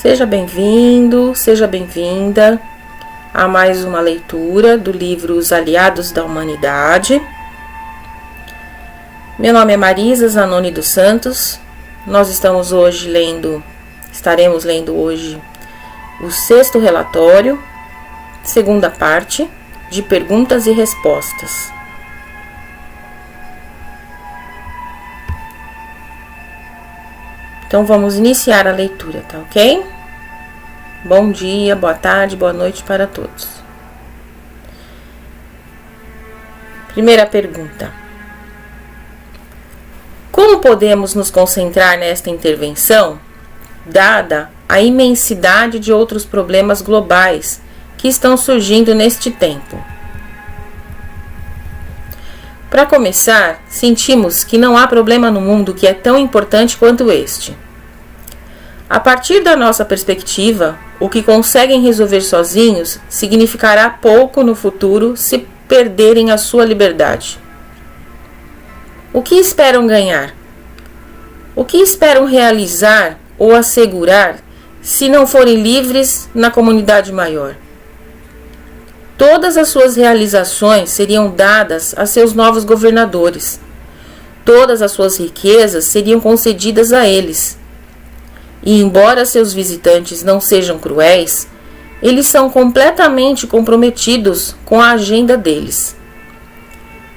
Seja bem-vindo, seja bem-vinda a mais uma leitura do livro Os Aliados da Humanidade. Meu nome é Marisa Zanoni dos Santos. Nós estaremos lendo hoje o 6º relatório, segunda parte, de perguntas e respostas. Então vamos iniciar a leitura, tá ok? Bom dia, boa tarde, boa noite para todos. Primeira pergunta. Como podemos nos concentrar nesta intervenção, dada a imensidade de outros problemas globais que estão surgindo neste tempo? Para começar, sentimos que não há problema no mundo que é tão importante quanto este. A partir da nossa perspectiva, o que conseguem resolver sozinhos significará pouco no futuro se perderem a sua liberdade. O que esperam ganhar? O que esperam realizar ou assegurar se não forem livres na comunidade maior? Todas as suas realizações seriam dadas a seus novos governadores. Todas as suas riquezas seriam concedidas a eles. E embora seus visitantes não sejam cruéis, eles são completamente comprometidos com a agenda deles.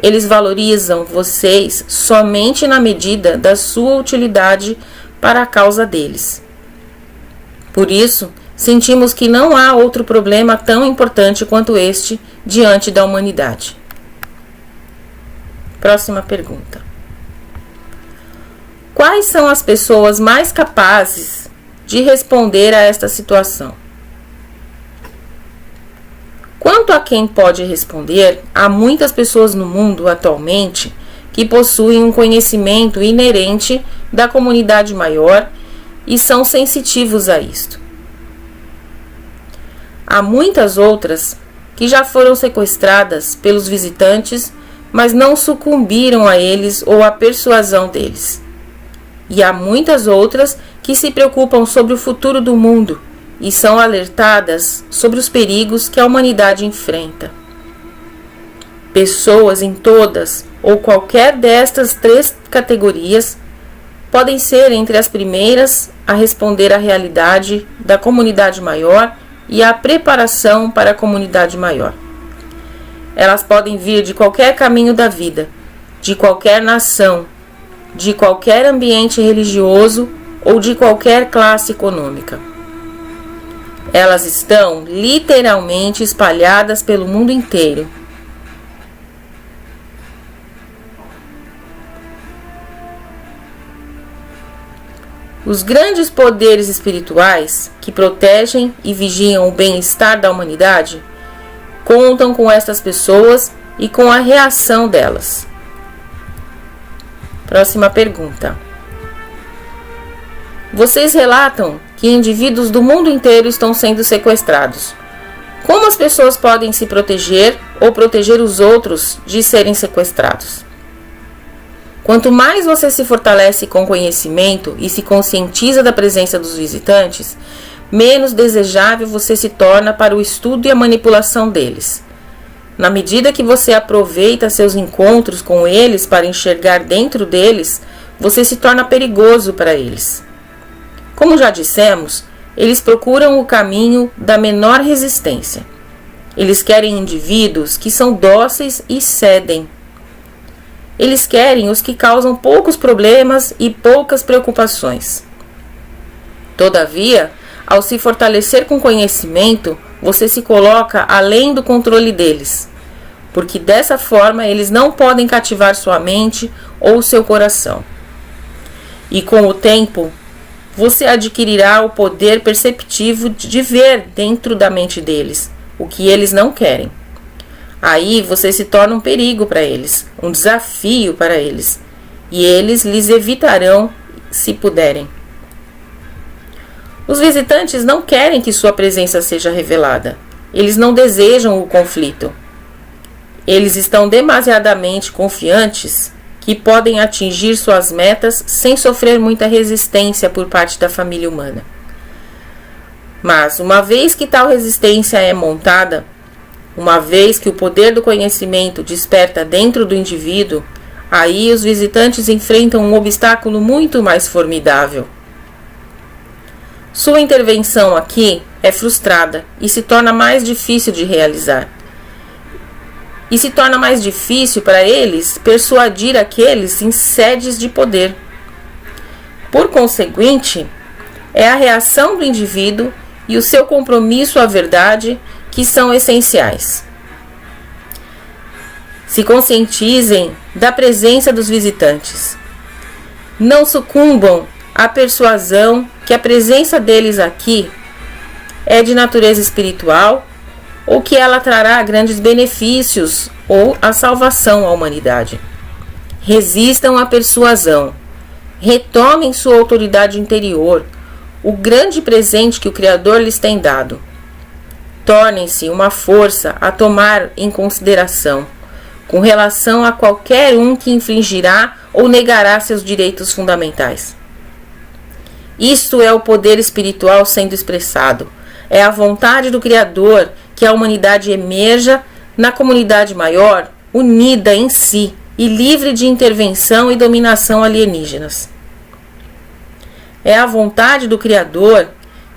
Eles valorizam vocês somente na medida da sua utilidade para a causa deles. Por isso, sentimos que não há outro problema tão importante quanto este diante da humanidade. Próxima pergunta. Quais são as pessoas mais capazes de responder a esta situação? Quanto a quem pode responder, há muitas pessoas no mundo atualmente que possuem um conhecimento inerente da comunidade maior e são sensitivos a isto. Há muitas outras que já foram sequestradas pelos visitantes, mas não sucumbiram a eles ou à persuasão deles. E há muitas outras que se preocupam sobre o futuro do mundo e são alertadas sobre os perigos que a humanidade enfrenta. Pessoas em todas ou qualquer destas 3 categorias podem ser entre as primeiras a responder à realidade da comunidade maior e à preparação para a comunidade maior. Elas podem vir de qualquer caminho da vida, de qualquer nação, de qualquer ambiente religioso ou de qualquer classe econômica. Elas estão literalmente espalhadas pelo mundo inteiro. Os grandes poderes espirituais que protegem e vigiam o bem-estar da humanidade contam com estas pessoas e com a reação delas. Próxima pergunta. Vocês relatam que indivíduos do mundo inteiro estão sendo sequestrados. Como as pessoas podem se proteger ou proteger os outros de serem sequestrados? Quanto mais você se fortalece com conhecimento e se conscientiza da presença dos visitantes, menos desejável você se torna para o estudo e a manipulação deles. Na medida que você aproveita seus encontros com eles para enxergar dentro deles, você se torna perigoso para eles. Como já dissemos, eles procuram o caminho da menor resistência. Eles querem indivíduos que são dóceis e cedem. Eles querem os que causam poucos problemas e poucas preocupações. Todavia, ao se fortalecer com conhecimento, você se coloca além do controle deles, porque dessa forma eles não podem cativar sua mente ou seu coração. E com o tempo, você adquirirá o poder perceptivo de ver dentro da mente deles o que eles não querem. Aí você se torna um perigo para eles, um desafio para eles, e eles lhes evitarão se puderem. Os visitantes não querem que sua presença seja revelada. Eles não desejam o conflito. Eles estão demasiadamente confiantes que podem atingir suas metas sem sofrer muita resistência por parte da família humana. Mas, uma vez que tal resistência é montada, uma vez que o poder do conhecimento desperta dentro do indivíduo, aí os visitantes enfrentam um obstáculo muito mais formidável. Sua intervenção aqui é frustrada e se torna mais difícil de realizar. E se torna mais difícil para eles persuadir aqueles em sedes de poder. Por conseguinte, é a reação do indivíduo e o seu compromisso à verdade que são essenciais. Se conscientizem da presença dos visitantes. Não sucumbam à persuasão que a presença deles aqui é de natureza espiritual ou que ela trará grandes benefícios ou a salvação à humanidade. Resistam à persuasão. Retomem sua autoridade interior, o grande presente que o Criador lhes tem dado. Tornem-se uma força a tomar em consideração, com relação a qualquer um que infringirá ou negará seus direitos fundamentais. Isto é o poder espiritual sendo expressado. É a vontade do Criador que a humanidade emerja na comunidade maior, unida em si e livre de intervenção e dominação alienígenas. É a vontade do Criador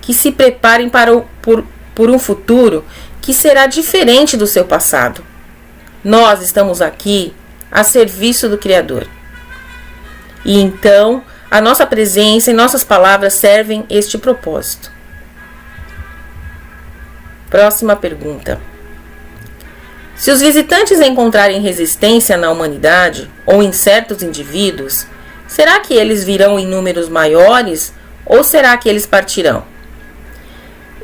que se preparem por um futuro que será diferente do seu passado. Nós estamos aqui a serviço do Criador. E então, a nossa presença e nossas palavras servem este propósito. Próxima pergunta. Se os visitantes encontrarem resistência na humanidade ou em certos indivíduos, será que eles virão em números maiores ou será que eles partirão?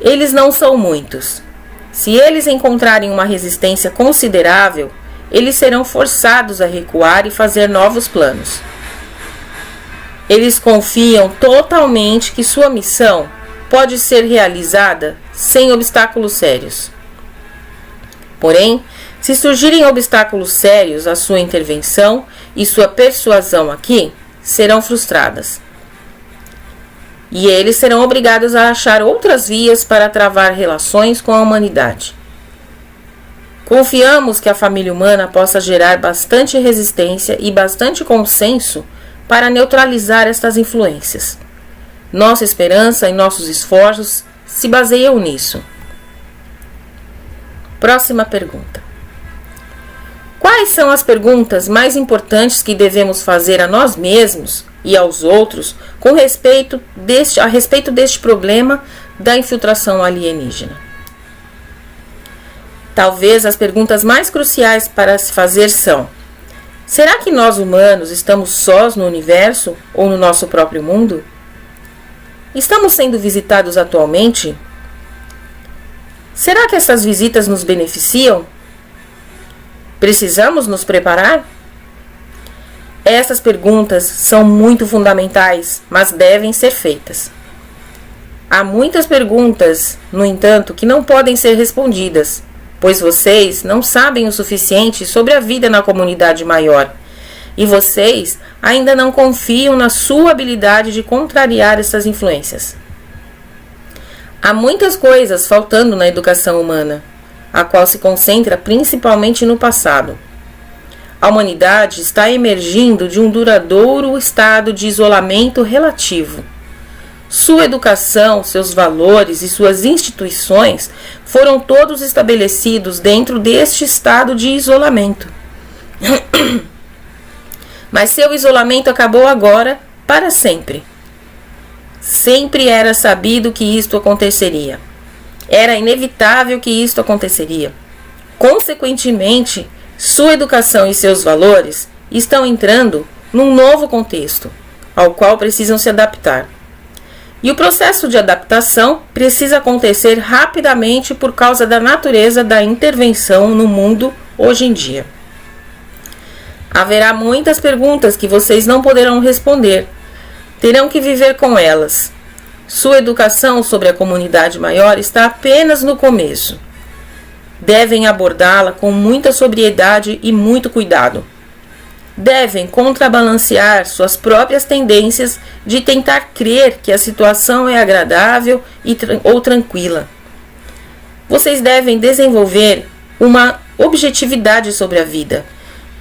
Eles não são muitos. Se eles encontrarem uma resistência considerável, eles serão forçados a recuar e fazer novos planos. Eles confiam totalmente que sua missão pode ser realizada sem obstáculos sérios. Porém, se surgirem obstáculos sérios à sua intervenção e sua persuasão aqui, serão frustradas. E eles serão obrigados a achar outras vias para travar relações com a humanidade. Confiamos que a família humana possa gerar bastante resistência e bastante consenso para neutralizar estas influências. Nossa esperança e nossos esforços se baseiam nisso. Próxima pergunta. Quais são as perguntas mais importantes que devemos fazer a nós mesmos e aos outros a respeito deste problema da infiltração alienígena? Talvez as perguntas mais cruciais para se fazer são: será que nós humanos estamos sós no universo ou no nosso próprio mundo? Estamos sendo visitados atualmente? Será que essas visitas nos beneficiam? Precisamos nos preparar? Essas perguntas são muito fundamentais, mas devem ser feitas. Há muitas perguntas, no entanto, que não podem ser respondidas, pois vocês não sabem o suficiente sobre a vida na comunidade maior, e vocês ainda não confiam na sua habilidade de contrariar essas influências. Há muitas coisas faltando na educação humana, a qual se concentra principalmente no passado. A humanidade está emergindo de um duradouro estado de isolamento relativo. Sua educação, seus valores e suas instituições foram todos estabelecidos dentro deste estado de isolamento. Mas seu isolamento acabou agora para sempre. Sempre era sabido que isto aconteceria. Era inevitável que isto aconteceria. Consequentemente, sua educação e seus valores estão entrando num novo contexto, ao qual precisam se adaptar. E o processo de adaptação precisa acontecer rapidamente por causa da natureza da intervenção no mundo hoje em dia. Haverá muitas perguntas que vocês não poderão responder. Terão que viver com elas. Sua educação sobre a comunidade maior está apenas no começo. Devem abordá-la com muita sobriedade e muito cuidado. devem contrabalancear suas próprias tendências de tentar crer que a situação é agradável ou tranquila. Vocês devem desenvolver uma objetividade sobre a vida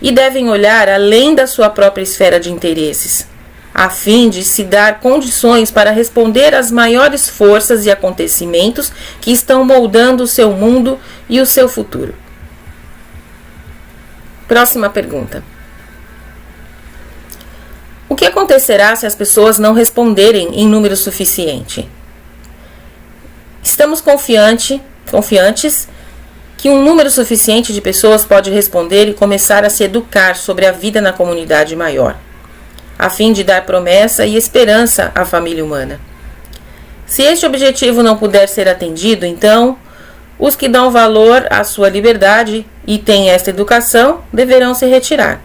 e devem olhar além da sua própria esfera de interesses, a fim de se dar condições para responder às maiores forças e acontecimentos que estão moldando o seu mundo e o seu futuro. Próxima pergunta. O que acontecerá se as pessoas não responderem em número suficiente? Estamos confiantes que um número suficiente de pessoas pode responder e começar a se educar sobre a vida na comunidade maior, a fim de dar promessa e esperança à família humana. Se este objetivo não puder ser atendido, então, os que dão valor à sua liberdade e têm esta educação deverão se retirar.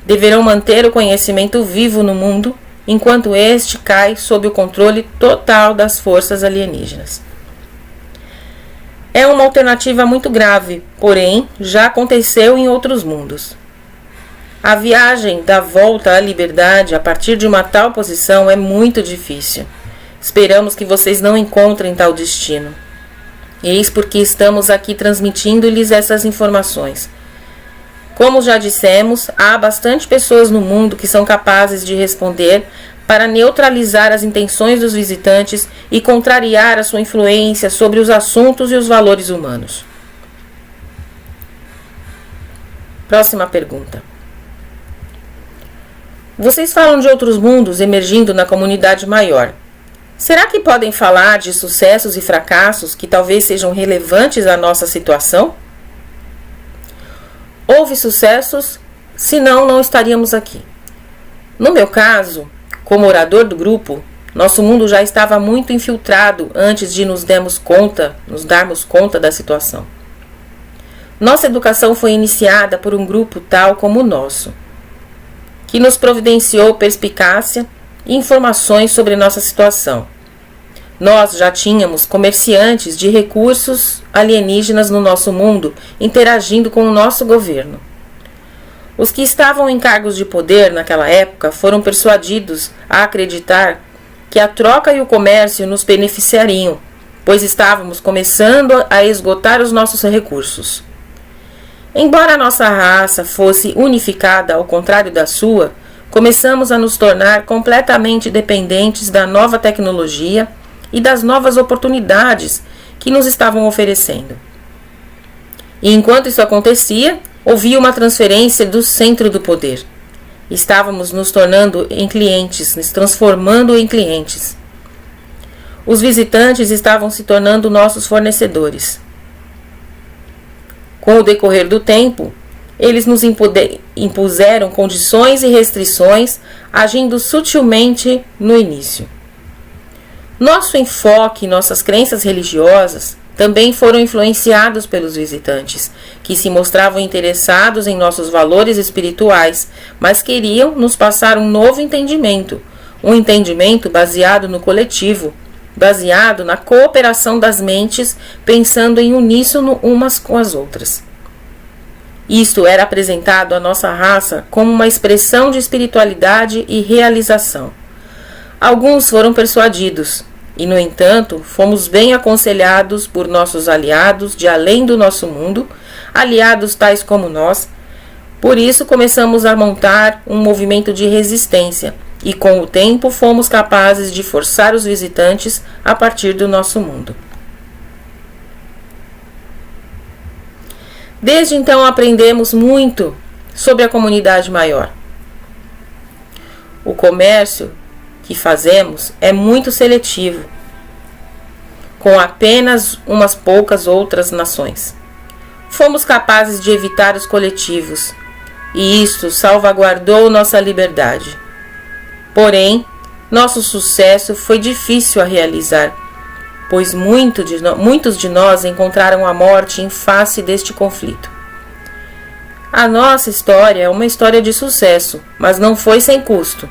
Deverão manter o conhecimento vivo no mundo, enquanto este cai sob o controle total das forças alienígenas. É uma alternativa muito grave, porém, já aconteceu em outros mundos. A viagem da volta à liberdade a partir de uma tal posição é muito difícil. Esperamos que vocês não encontrem tal destino. Eis porque estamos aqui transmitindo-lhes essas informações. Como já dissemos, há bastante pessoas no mundo que são capazes de responder para neutralizar as intenções dos visitantes e contrariar a sua influência sobre os assuntos e os valores humanos. Próxima pergunta. Vocês falam de outros mundos emergindo na comunidade maior. Será que podem falar de sucessos e fracassos que talvez sejam relevantes à nossa situação? Houve sucessos, senão não estaríamos aqui. No meu caso, como orador do grupo, nosso mundo já estava muito infiltrado antes de nos darmos conta da situação. Nossa educação foi iniciada por um grupo tal como o nosso, que nos providenciou perspicácia e informações sobre nossa situação. Nós já tínhamos comerciantes de recursos alienígenas no nosso mundo interagindo com o nosso governo. Os que estavam em cargos de poder naquela época foram persuadidos a acreditar que a troca e o comércio nos beneficiariam, pois estávamos começando a esgotar os nossos recursos. Embora a nossa raça fosse unificada ao contrário da sua, começamos a nos tornar completamente dependentes da nova tecnologia e das novas oportunidades que nos estavam oferecendo. E enquanto isso acontecia, havia uma transferência do centro do poder. Estávamos nos tornando em clientes, nos transformando em clientes. Os visitantes estavam se tornando nossos fornecedores. Com o decorrer do tempo, eles nos impuseram condições e restrições, agindo sutilmente no início. Nosso enfoque e nossas crenças religiosas também foram influenciados pelos visitantes, que se mostravam interessados em nossos valores espirituais, mas queriam nos passar um novo entendimento, um entendimento baseado no coletivo, baseado na cooperação das mentes, pensando em uníssono umas com as outras. Isto era apresentado à nossa raça como uma expressão de espiritualidade e realização. Alguns foram persuadidos, e, no entanto, fomos bem aconselhados por nossos aliados de além do nosso mundo, aliados tais como nós. Por isso, começamos a montar um movimento de resistência, e com o tempo fomos capazes de forçar os visitantes a partir do nosso mundo. Desde então, aprendemos muito sobre a comunidade maior. O comércio que fazemos é muito seletivo, com apenas umas poucas outras nações. Fomos capazes de evitar os coletivos, e isto salvaguardou nossa liberdade. Porém, nosso sucesso foi difícil a realizar, pois muitos de nós encontraram a morte em face deste conflito. A nossa história é uma história de sucesso, mas não foi sem custo.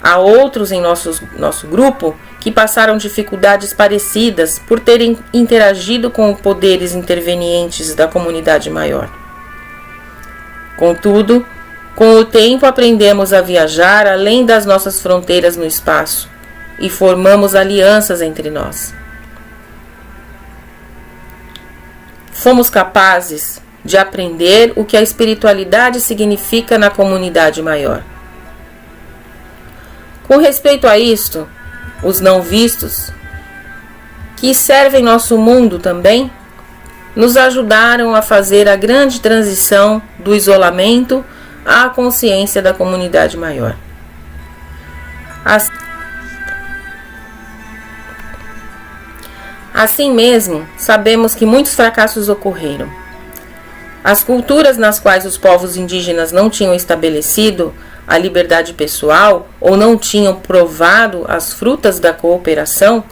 Há outros em nosso grupo que passaram dificuldades parecidas por terem interagido com poderes intervenientes da comunidade maior. Contudo, Com o tempo aprendemos a viajar além das nossas fronteiras no espaço e formamos alianças entre nós. Fomos capazes de aprender o que a espiritualidade significa na comunidade maior. Com respeito a isto, os não vistos, que servem nosso mundo também, nos ajudaram a fazer a grande transição do isolamento à consciência da comunidade maior. Assim mesmo, sabemos que muitos fracassos ocorreram. As culturas nas quais os povos indígenas não tinham estabelecido a liberdade pessoal ou não tinham provado as frutas da cooperação,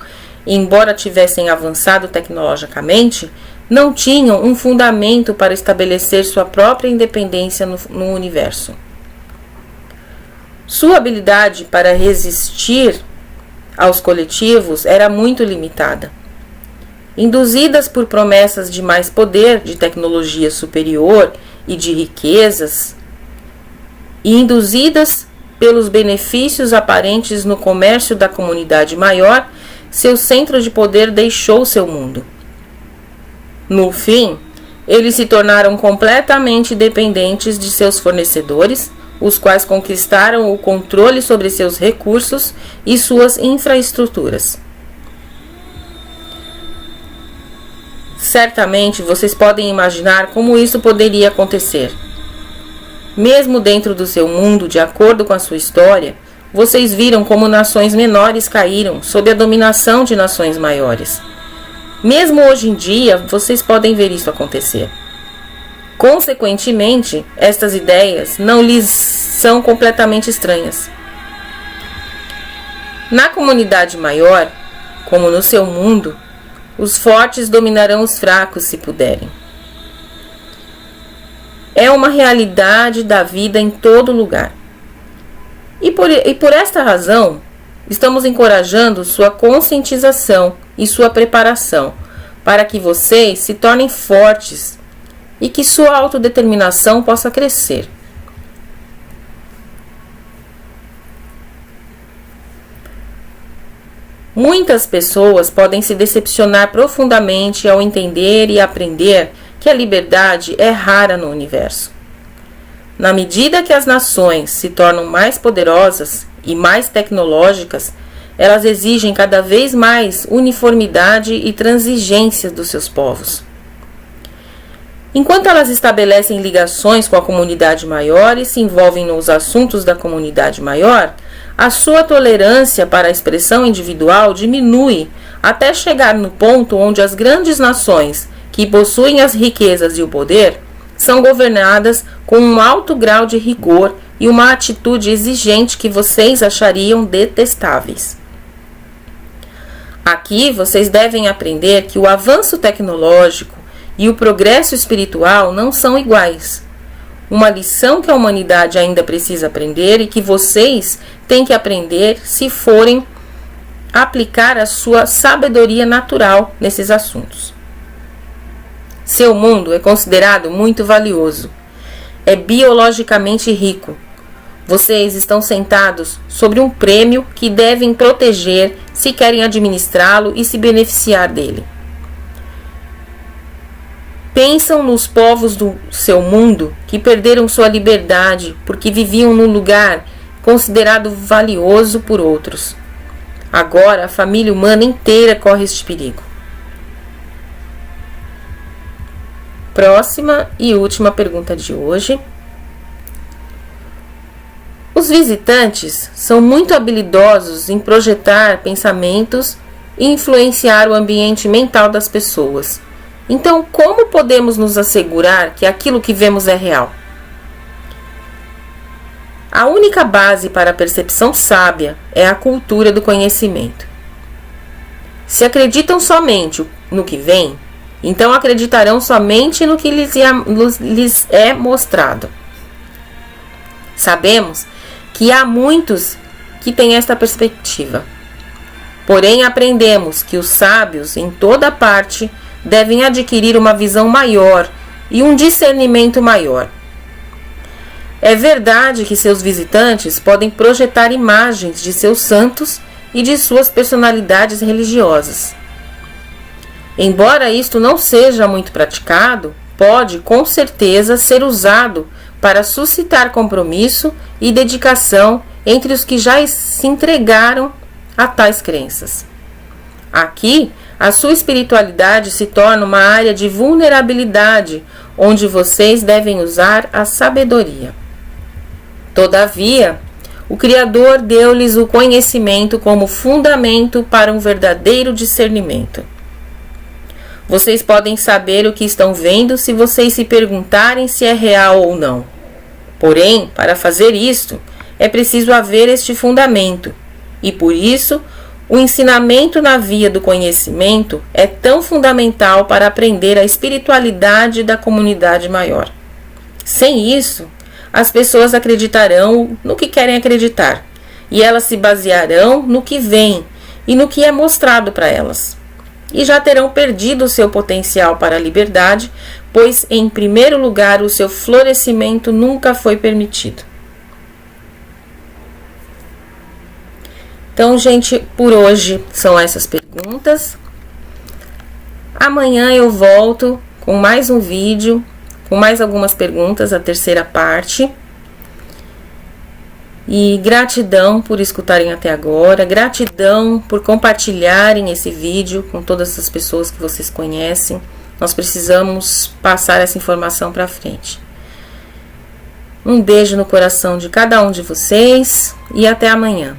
embora tivessem avançado tecnologicamente, não tinham um fundamento para estabelecer sua própria independência no universo. Sua habilidade para resistir aos coletivos era muito limitada. Induzidas por promessas de mais poder, de tecnologia superior e de riquezas, e induzidas pelos benefícios aparentes no comércio da comunidade maior, seu centro de poder deixou seu mundo. No fim, eles se tornaram completamente dependentes de seus fornecedores, os quais conquistaram o controle sobre seus recursos e suas infraestruturas. Certamente vocês podem imaginar como isso poderia acontecer. Mesmo dentro do seu mundo, de acordo com a sua história, vocês viram como nações menores caíram sob a dominação de nações maiores. Mesmo hoje em dia, vocês podem ver isso acontecer. Consequentemente, estas ideias não lhes são completamente estranhas. Na comunidade maior, como no seu mundo, os fortes dominarão os fracos se puderem. É uma realidade da vida em todo lugar. E por esta razão, estamos encorajando sua conscientização e sua preparação para que vocês se tornem fortes e que sua autodeterminação possa crescer. Muitas pessoas podem se decepcionar profundamente ao entender e aprender que a liberdade é rara no universo. Na medida que as nações se tornam mais poderosas e mais tecnológicas, elas exigem cada vez mais uniformidade e transigência dos seus povos. Enquanto elas estabelecem ligações com a comunidade maior e se envolvem nos assuntos da comunidade maior, a sua tolerância para a expressão individual diminui até chegar no ponto onde as grandes nações, que possuem as riquezas e o poder, são governadas com um alto grau de rigor e uma atitude exigente que vocês achariam detestáveis. Aqui vocês devem aprender que o avanço tecnológico e o progresso espiritual não são iguais. Uma lição que a humanidade ainda precisa aprender e que vocês têm que aprender se forem aplicar a sua sabedoria natural nesses assuntos. Seu mundo é considerado muito valioso. É biologicamente rico. Vocês estão sentados sobre um prêmio que devem proteger se querem administrá-lo e se beneficiar dele. Pensam nos povos do seu mundo que perderam sua liberdade porque viviam num lugar considerado valioso por outros. Agora a família humana inteira corre este perigo. Próxima e última pergunta de hoje. Os visitantes são muito habilidosos em projetar pensamentos e influenciar o ambiente mental das pessoas. Então, como podemos nos assegurar que aquilo que vemos é real? A única base para a percepção sábia é a cultura do conhecimento. Se acreditam somente no que vem, então acreditarão somente no que lhes é mostrado. Sabemos que há muitos que têm esta perspectiva. Porém, aprendemos que os sábios, em toda parte, devem adquirir uma visão maior e um discernimento maior. É verdade que seus visitantes podem projetar imagens de seus santos e de suas personalidades religiosas. Embora isto não seja muito praticado, pode com certeza ser usado para suscitar compromisso e dedicação entre os que já se entregaram a tais crenças. Aqui, a sua espiritualidade se torna uma área de vulnerabilidade, onde vocês devem usar a sabedoria. Todavia, o Criador deu-lhes o conhecimento como fundamento para um verdadeiro discernimento. Vocês podem saber o que estão vendo se vocês se perguntarem se é real ou não. Porém, para fazer isto, é preciso haver este fundamento, e por isso, o ensinamento na via do conhecimento é tão fundamental para aprender a espiritualidade da comunidade maior. Sem isso, as pessoas acreditarão no que querem acreditar, e elas se basearão no que veem e no que é mostrado para elas. E já terão perdido o seu potencial para a liberdade, pois, em primeiro lugar, o seu florescimento nunca foi permitido. Então, gente, por hoje são essas perguntas. Amanhã eu volto com mais um vídeo, com mais algumas perguntas, a terceira parte. E gratidão por escutarem até agora, gratidão por compartilharem esse vídeo com todas as pessoas que vocês conhecem. Nós precisamos passar essa informação para frente. Um beijo no coração de cada um de vocês e até amanhã.